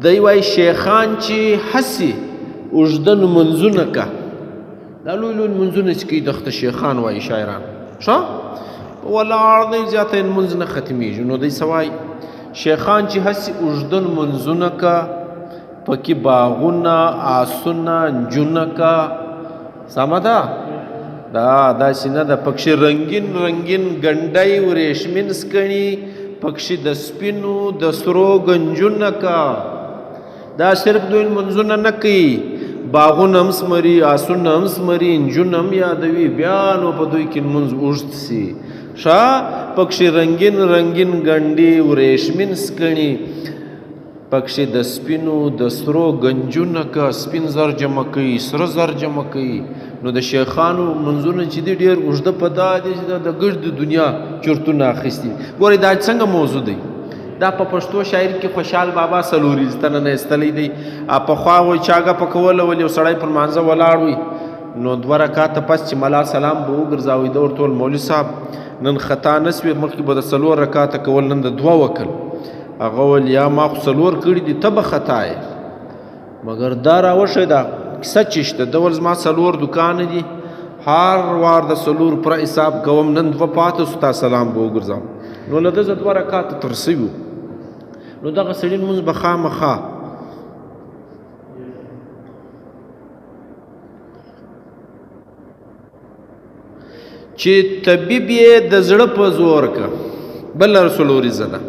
دی وایي شیخان چې هسې اوږده لمونځونه که دا لوی لوی لمونځونه چې کوي دغه ته شیخان وایي شاعران ښه ولاړ دی زیاته یې لمونځ نه ختمیږي نو دی څه وایي شیخان چې هسې اوږده لمونځونه که پکې باغونه آسونه نجونه که سمه ده دا داسې نه ده پکښې رنګین رنګین ګنډۍ ورېښمین سکڼي پکښې د سپینو د سرو گنجونه که دا صرف دوی لمونځونه نه کوي باغونه هم ثمري آسونه هم ثمري نجونه هم یادوي بیا نو په دوی کې لمونځ اوږد سي ښه پکښې رنګین رنګین ګنډې ورېښمین سکڼي پکښې د سپینو د سرو گنجونه که سپین زر جمع کوي سره زر جمع کوي نو د شیخانو منځونه چې دي ډېر اوږده په دا دی چې د ګرد دنیا چرتونه اخیستي ګورئ دا څنګه موضوع دی دا په پښتو شاعري کې خوشحال بابا څلوریز تنه نه ایستلی دی پخوا وایي چاګه په کوله ول یو سړی پر مانځه ولاړ وي نو 2 رکاته پس چې ملا سلام به وګرځاوي ده ورته ویل مولوي صاحب نن خطا نه سوې مخکې به د 4 رکاته کول نن د 2 وکړ هغه ویل یا ما خو 4 کړي دي ته به خطا یې مګر دا راوښی دا کیسه چې شته ده ول زما 4 دوکانه دي هر وار د 4 پوره حساب کوم نن 2 پاته سو تا سلام به وګرځم نو له ده زه 2 رکاته تر سوي نو دغه سړي لمونځ به خامخا چې طبیب یې د زړه په زور که بله څلوریزه ده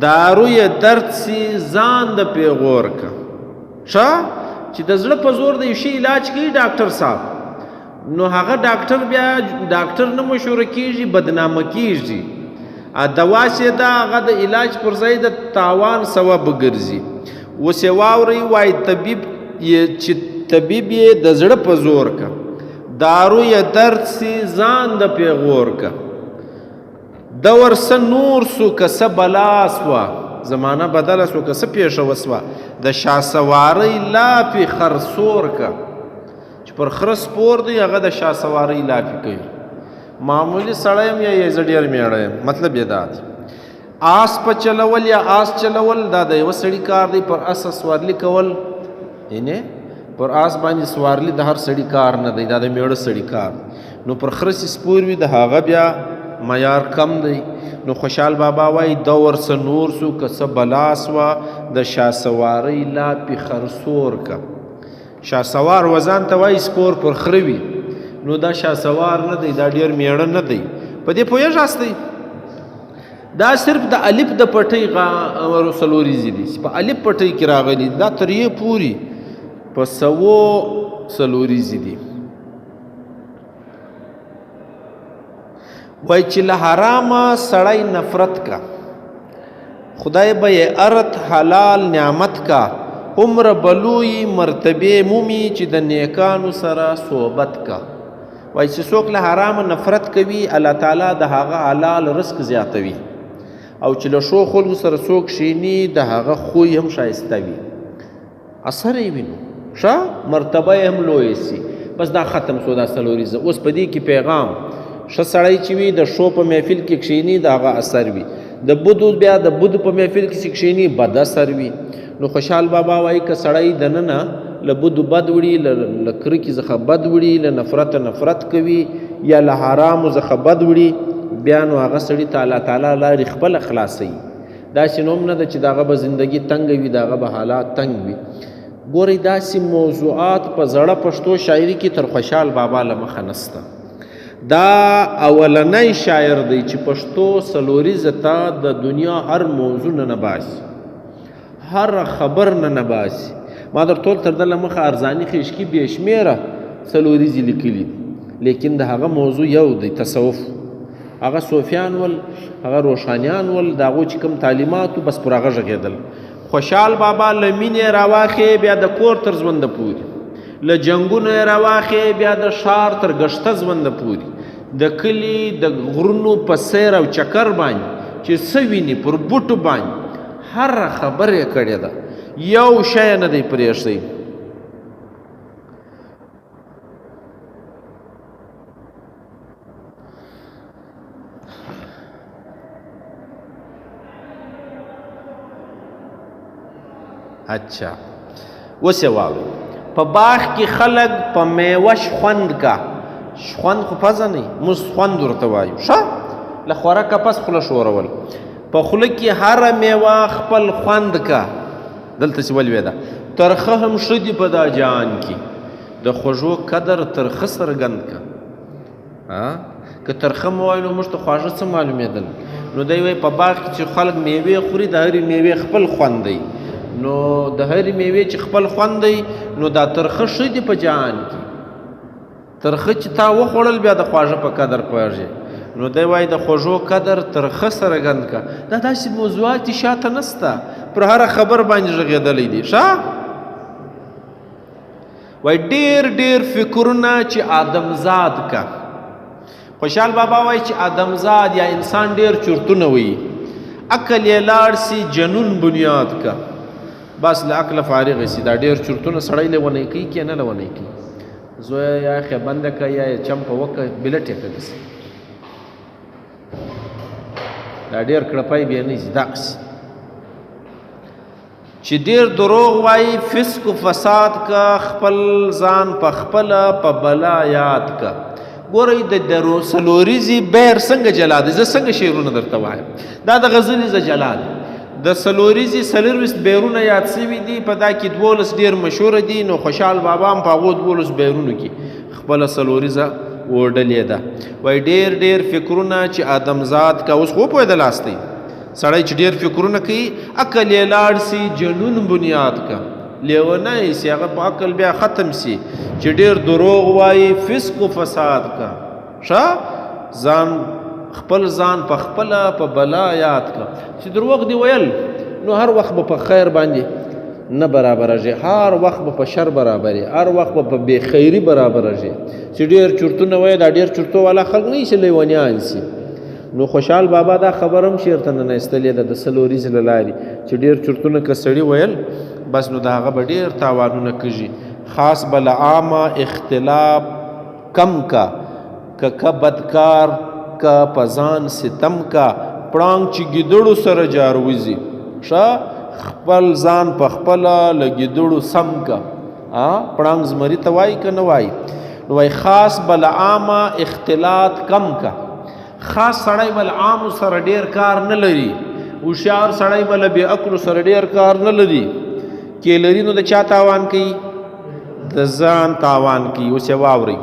دارو یې درد سي ځان د پیغور که ښه چې د زړه په زور د یو شي علاج کوي ډاکټر صاحب نو هغه ډاکټر بیا ډاکټر نه مشوره کیږي بدنامه کیږي دوا چې ده هغه د علاج پر ځای د تاوان سبب ګرځي اوس یې واورئ وایي طبیب یې د زړه په زور که دارو یې درد سي ځان د پیغور که ده ورسه نور سو که څه بلا سوه زمانه بدله سو که څه پیښه وسوه د شاسوارۍ لافې خرسور که چې پر خره سپور دی هغه د شاسوارۍ لافې کوي معمولی سړی یم یا زه ډېر میړه یم مطلب یې دا دی آس په چلول یا آس چلول دا د یوه سړي کار دی پر آس سوارلي کول یعنې پر آس باندې سوارلي د هر سړي کار نه دی دا د میړه سړي کار نو پر خره چې سپور وي د هغه بیا معیار کم دی نو خوشحال بابا وایي ده ورسه نور سو که څه بلا سوه د شاسوارۍ لاپې خرسور که شاسوار وزان ته وایي سپور پر خره وي نو دا شاسوار نه دی دا ډېر میړه نه دی په دې پوهېږاستئ دا صرف د الف د پټۍ څلوریزې دي چې په الف پټۍ کې راغلي دا تر یې پوري په 100 څلوریزې دي وای چې له حرامه سړی نفرت کا خدای به یې ارت حلال نعمت کا عمر بلوی مرتبه مومي چې د نیکانو سره صحبت کا وای چې څوک له حرامه نفرت کوي الله تعالی د هغه حلال رزق زیاتوي او چې له ښو خلکو سره څوک شیني د هغه خوی هم ښایسته وي اثر یې وینو ښه مرتبه یې هم لویه سي بس دا ختم سو دا څلوریزه اوس په دې کې پیغام ښه سړی چې وي د ښو په محفل کې کښېني د هغه اثر وي د بدو بیا د بدو په محفل کې چې کښېني بد اثر وي نو خوشحال بابا وایي که سړی دننه له بدو بد وړي له کرکې څخه بد وړي له نفرته نفرت کوي یا له حرامو څخه بد وړي بیا نو هغه سړي ته الله تعالی لارې خپله خلاصوي داسې نوم نه ده چې د هغه به زندګي تنګه وي د هغه به حالات تنګ وي ګورئ داسې موضوعات په زړه پښتو شاعري کې تر خوشحال بابا له مخه نسته دا اولنی شاعر دی چې پښتو څلوریزه ته د دنیا هر موضوع نه باسي هر خبر نه باسي ما در ټول تر دله مخه ارزاني خشکي بې شمېره څلوریزې لیکلي لیکن د هغه موضوع یو دی تصوف هغه صوفیان ول هغه روښانیان ول د هغو چې کوم تعلیماتو بس پر هغه غږېدل خوشحال بابا له مینې راواخې بیا د کور تر ژونده پورې له جنګونو یې راواخې بیا د ښار تر ګشته ژونده پورې د کلي د غرونو په سیر او چکر باندې چې څه ویني پر بوټو باندې هر خبر یې کړې ده یو شی نه دی پرېښی اچھا اوس یې واورئ په باغ کې خلک په میوه شخوند کا شخوند خو پزه نه موږ خوند ورته وایو ښه له خوراکه پس خوله ښورول په خوله کې هره میوه خپل خوند کا دلته چې ولوېده ترخه هم ښه دي په دا جهان کې د خوږو قدر ترخه څرګند که که ترخه مو وایو نو موږ ته خواږه څه معلومېدل نو دی وایي په باغ کې چې خلک میوې خوري د هرې میوې خپل خوند دی نو د هرې میوې چې خپل خوند دی نو دا ترخه ښه دي په جهان کې ترخه چې تا وخوړل بیا د خواږه په قدر پوهېږې نو دی وایي د خوږو قدر ترخه څرګند که دا داسې موضوعات شاته نسته پر هره خبر باندې غږېدلی دي وایي ډېر ډېر فکرونه چې آدمزاد که خوشحال بابا وایي چې آدمزاد یا انسان ډېر چورتونه وایي عقل یې لاړ سي جنون بنیاد که بس له عقله فارغ سي دا ډېر چورتونه سړی لیونی کوي که نه لیونی کوي زویه یا یې بنده که یا یې چمپه وکړه بلټ یې کړه دا ډېر کړپی بیا نه سي داسې چې ډېر دروغ وایي فسق و فساد که خپل ځان په خپله په بلا یاد که ګورئ د سلوریزي بیر څنګه جلا دی زه څنګه شعرونه درته وایم دا د غزلې زه جلا دی د سلوریزي 24 بیرونه یاد سوي دي په دا کې 12 ډېر مشهوره دي نو خوشحال بابا هم په هغو 12 بیرونو کې خپله سلوریزه وډلې ده وایي ډېر ډېر فکرونه چې آدمزاد که اوس خو پوهېدلاست دی سړی چې ډېر فکرونه کوي عقل یې لاړ سي جنون بنیاد که لیونی سي هغه په عقل بیا ختم سي چې ډېر دروغ وایي فسق و فساد که ځان خپل ځان په خپله په بلا یاد که چې دروغ دی ویل نو هر وخت به په خیر باندې نه برابرېږي هر وخت به په شر برابرې هر وخت به په بېخیري برابرېږي چې ډېر چورتونه وایي دا ډېر چورتو والا خلک نه چې لیونیان سي نو خوشحال بابا دا خبر هم شعر ته ننایستلې ده د سلوریز له لارې چې ډېر چورتونه که سړي ویل بس نو د هغه به ډېر تاوانونه کږي خاص به له عامه اختلاف کم که بدکار که په ځان ستم که پړانګ چې ګیدړو سره جاروزي خپل ځان په خپله له ګیدړو سم که پړانګ زمري ته وایي که نه وایي نو وایي خاص به له عامه اختلاط کم که خاص سړی به له عامو سره ډېر کار نه لري هوښیار سړی به له بې عقلو سره ډېر کار نه لري کې لري نو د چا تاوان کوي د ځان تاوان کوي اوس یې واورئ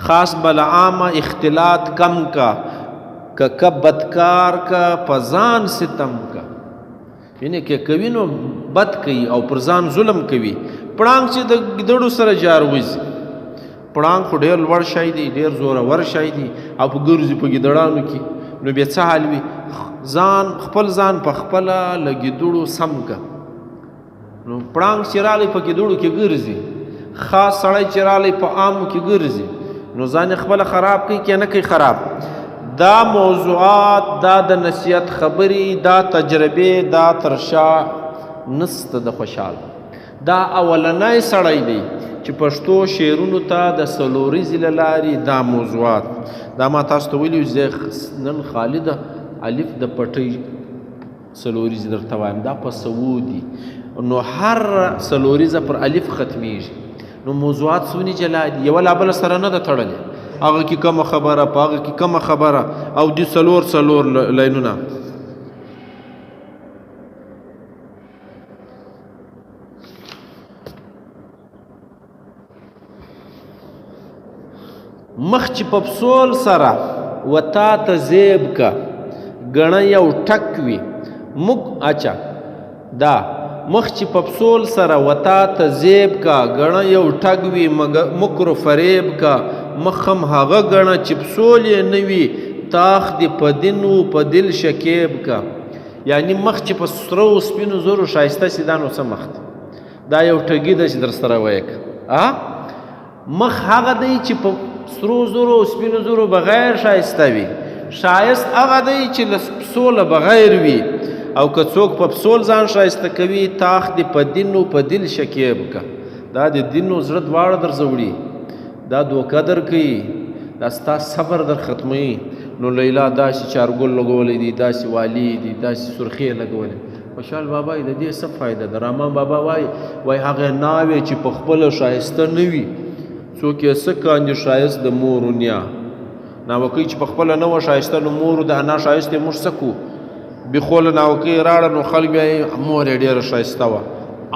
خاص به له عامه اختلاط کم که بدکار که په ځان ستم که یعنې که کوي نو بد کوي او پر ځان ظلم کوي پړانګ چې د ګیدړو سره جار وځي پړانګ خو ډېر لوړ شی دی ډېر زورور شی دی او په ګرځي په ګیدړانو کې نو بیا څه حال وي خپل ځان په خپله له ګیدړو سم که نو پړانګ چې رالی په ګیدړو کې ګرځي خاص سړی چې رالی په عامو کې ګرځي نو ځان یې خپله خراب کوي که نه کوي خراب دا موضوعات دا د نصیحت خبرې دا تجربې دا ترشا نسته د خوشحال دا اولنی سړی دی چې پښتو شعرونو ته د سلوریزي له لارې دا موضوعات دا ما تاسو ته ویلي زه نن خالده الف د پټۍ سلوریزي درته وایم دا په سوو دي نو هر سلوریزه پر الف ختمیږي نو موضوعات څونې جلا دي یوه لا بله سره نه ده تړلې هغه کې کومه خبره په هغه کې کومه خبره او دي څلور لینونه مخ چې په پسول سره وتا ته زیب کا ګڼه یو ټک وي اچھا دا مخ چې په پسول سره وتا ته زیب کا ګڼه یو ټک وي مکر فریب کا مخم هغه ګڼه چې پسول یې نه وي تاخ دې په دین و په دل شکیب کا یعنی مخ چې په سرو سپینو زرو ښایسته سي دا نو څه مخ دا یو ټګي ده چې در سره وایه مخ هغه دی چې په سرو زرو سپینو زرو بغیر ښایسته وي ښایست هغه دی چې له پسوله بغیر وي او که څوک په پسول ځان ښایسته کوي تاخ دې په دین و په دل شکیب کا دا د دین و زړه دواړه در زوړي دا دوکه در کوي دا ستا صبر در ختموي نو لیلا داسې چارګل لګولی دي داسې والی دي داسې سرخې لګولې خوشحال بابا د دې څه فایده ده؟ رحمان بابا وایي هغه ناوې چې په خپله ښایسته نه وي څوک یې څه کاندي ښایست د مور و نیا. ناوکۍ چې په خپله نه وه ښایسته نو مور د انا ښایست یې موږ څه کړو بېخوله ناوکۍ راړه نو خلک بیا مور یې ډېره ښایسته وه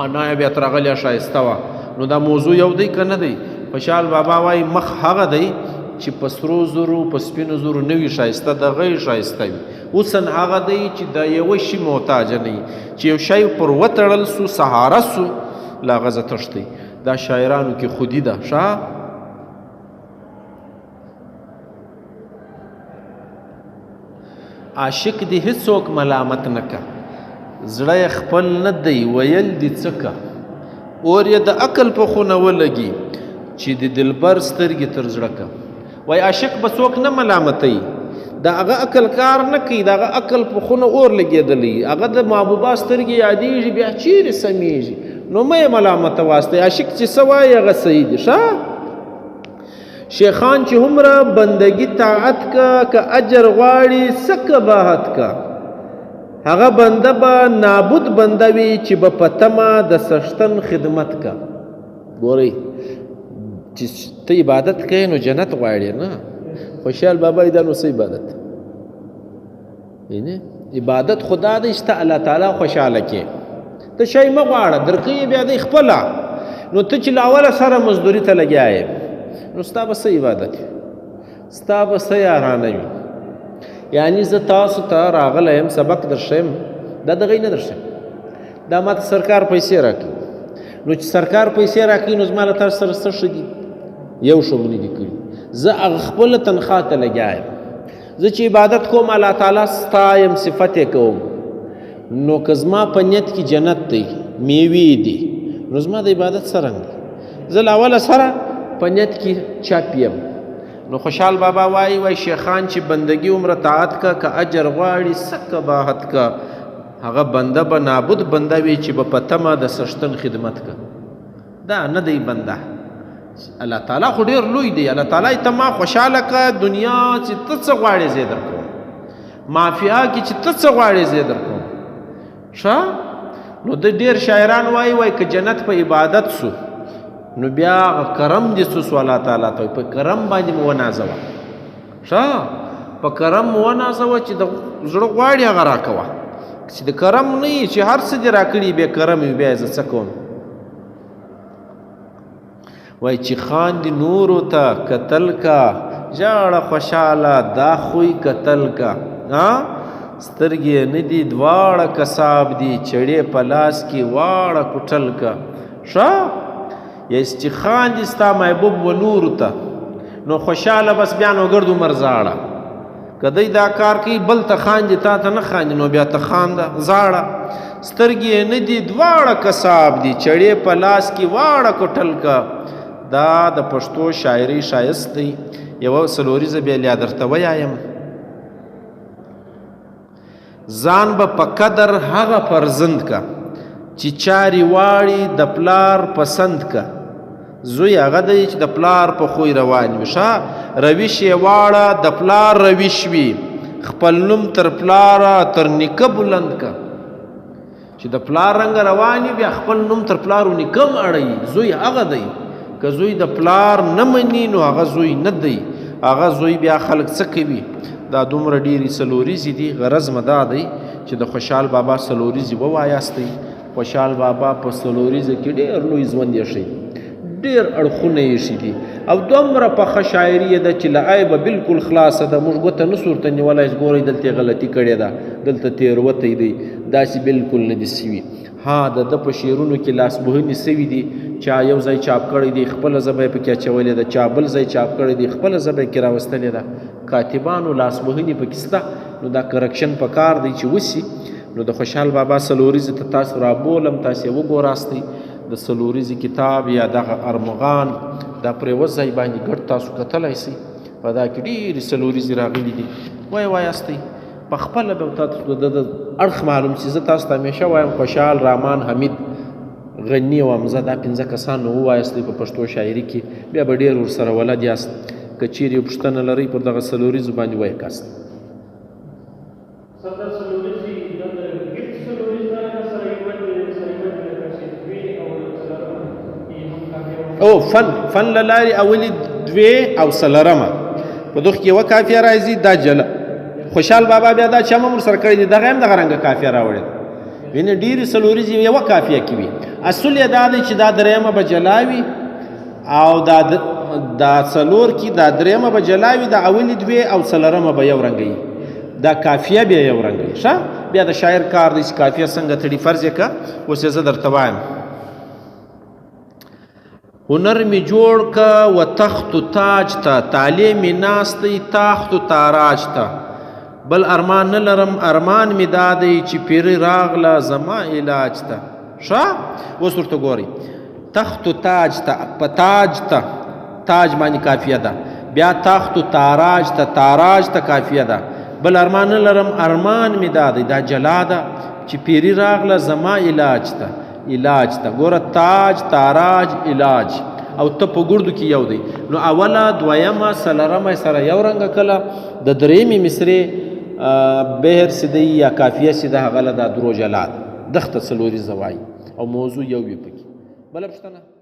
انا یې بیا ترغلې ښایسته وه. نو دا موضوع یو دی که نه دی؟ خوشحال بابا وایي مخ هغه دی چې په سرو زرو په سپینو زرو نه وي ښایسته دغه یې ښایسته وي. حسن هغه دی چې د یوه شي محتاجه نه وي چې یو شی پر وتړل سو سهاره سو له هغه زه تښتئ. دا شاعرانو کې خودي ده. شاه عاشق دی هیڅوک ملامت نه که زړه یې خپل نه دی ویل دي څه که اور یې د عقل په خونه ولګي چې د دلبر سترګې تر زړه که. وایي عاشق به څوک نه ملامتوي د هغه عقل کار نه کوي د هغه عقل په خونه اور لګېدلی هغه د محبوبا سترګې یادېږي بیا چیرې سمیږي نو مه یې ملامته واسطه عاشق چې څه وایي هغه صحیح دي. ښه شیخان چې هومره بندګي طاعت که اجر غواړي څه قباحت که هغه بنده به نابود بنده وي چې به په تمه د سشتن خدمت که. ګورئ چې ته عبادت کوې نو جنت غواړې نه. خوشحال بابا دا نو څه عبادت عبادت خدا دی چې ته الله تعالی خوشحاله کې ته شی مه غواړه درکوي بیا دی خپله نو ته چې له اوله سره مزدوري ته لګیا یې نو ستا به څه عبادت وي ستا به څه یارانه وي. یعنی زه تاسو ته راغلی یم سبق درښیم دا دغه نه درښیم دا ماته سرکار پیسې راکوي نو چې سرکار پیسې راکوي نو زما له تاسو سره څه ښه دي یو ښه مو نه دي کړي. زه هغه خپله تنخوا ته لګیا یم زه چې عبادت کوم الله تعالی ستایم صفت یې کوم نو که زما په نیت کې جنت دی میوې دي نو زما د عبادت څرنګه دی زه له اوله سره په نیت کې چپ یم. نو خوشحال بابا وایي شیخان چې بندګي عمره طاعت که اجر غواړي څه قباحت که هغه بنده به نابود بنده وي چې به په تمه د سشتن خدمت که. دا نه دی بنده الله تعالی خو ډېر لوی دی الله تعالی ته ما خوشحاله که دنیا چې ته څه غواړې زه یې درکوم مافیا کې چې ته څه غواړې زه یې درکوم. ښه نو د ډېر شاعران وایي که جنت په عبادت سو نو بیا کرم دې سو الله تعالی ته په کرم باندې مو ونازوه. ښه په کرم مو ونازوه چې د زړه غواړي هغه راکوه چې د کرم نه وي چې هر څه دې راکړي بې کرم وي بیا یې زه څه کوم. وایي چې خاندي نورو ته کتل کا ژاړه خوشحاله دا خوی کتل کا سترګې نه دي دواړه کساب دي چړې په لاس کې واړه کوټل کا. ښه یا چې خاندي ستا محبوب و نورو ته نو خوشحاله بس بیا نو ګرد عمر زاړه که دی دا کار کوي بل ته خاندي تا ته نه خاندي نو بیا ته خانده زاړه سترګې نه دي دواړه کساب دي چړې په لاس کې واړه کوټل کا. دا د پښتو شاعري ښایست دی. یوه څلوریزه بیا درته ویایم ځان به په قدر هغه فرزند که چې چارې واړي د پلار پسند که زوی هغه دی چې د پلار په خوی روان وي. ښه روش یې واړه د پلار روش وي خپل نوم تر پلاره تر نیکه بلند که چې د پلار رنګ روان وي بیا خپل نوم تر پلار و نیکه م اړوي زوی هغه دی. که زوی د پلار نه مني نو هغه زوی نه دی هغه زوی بیا خلک څه کوي. دا دومره ډېرې څلوریزې دي غرض مه دا دی چې د خوشحال بابا څلوریزې ووایاستئ. خوشحال بابا په څلوریزه کې ډېر لوی ژوند ایښی ډېر اړخونه ایښي دي او دومره پخه شاعري ده چې له عیبه بلکل خلاصه ده موږ ګوته نه سو ورته نیولی ګورئ دلته یې غلطي کړې ده دلته تېروتی دی داسې بلکل نه دي سوي. ها د ده په شعرونو کې لاسبهنې سوي دي چا یو ځای چاپ کړی دی خپله ژبه یې پکې اچولې ده چا بل ځای چاپ کړی دی خپله ژبه یې کې راوستلې ده. کاتبانو لاسبهنې پکې شته نو دا کرکشن په کار دی چې وسي. نو د خوشحال بابا څلوریزې ته تاسو رابولم تاسو یې وګوراستئ د څلوریزې کتاب یا دغه ارمغان دا پر یوه ځای باندې ګډ تاسو کتلی شئ په دا کې ډېرې څلوریزې راغلي دي وایاستئ په خپله به تاسو د اړخ معلوم شي. زه تاسو ته همیشه وایم خوشحال رحمان حمید غني او حمزه دا پنځه کسان ووایاستئ په پښتو شاعري کې بیا به ډېر ورسره ولد یاست. که چیرې یو پوښتنه لرئ پر دغه څلوریزو باندې وایکاست. او فن له لارې اولې دوې او څلرمه په دغه کې یوه کافیه راځي دا جلا خوشحال بابا بیا دا چا هم ورسره کړی دی دغه هم دغه رنګه کافیه راوړې وینې ډېرې څلوریزې یوه کافیه کې وي اصل یې دا دی چې دا درېیمه به جلا وي او دا څلور کې دا درېیمه به جلا وي دا اولې دوې او څلرمه به یو رنګه وي دا کافیه بیا یو رنګه وي ښه بیا د شاعر کار دی چې کافیه څنګه تړي فرض یې که اوس یې زه درته وایم هنر می جوړ که و تخت و تاج ته طالع می ناست دی تاخت و تاراج ته بل ارمان نه لرم ارمان می دا دی چې پیري راغله زما علاج ته ښه اوس ورته ګورئ تخت و تاج ته په تاج ته تاج باندې کافیه ده بیا تخت و تاراج ته تاراج ته کافیه ده بل ارمان نه لرم ارمان می دا دی دا جلا ده چې پیري راغله زما علاج ته علاج ته ګوره تاج تاراج علاج او ته په ګردو کې یو دی نو اوله دویمه څلرمه سره یو رنګه کله د درېیمې مصرې بهر سیده یا کافیه سیده هغه له دا درو جلا ده دښته څلوري زوایي او موضوع یو وي پکې بله پوښتنه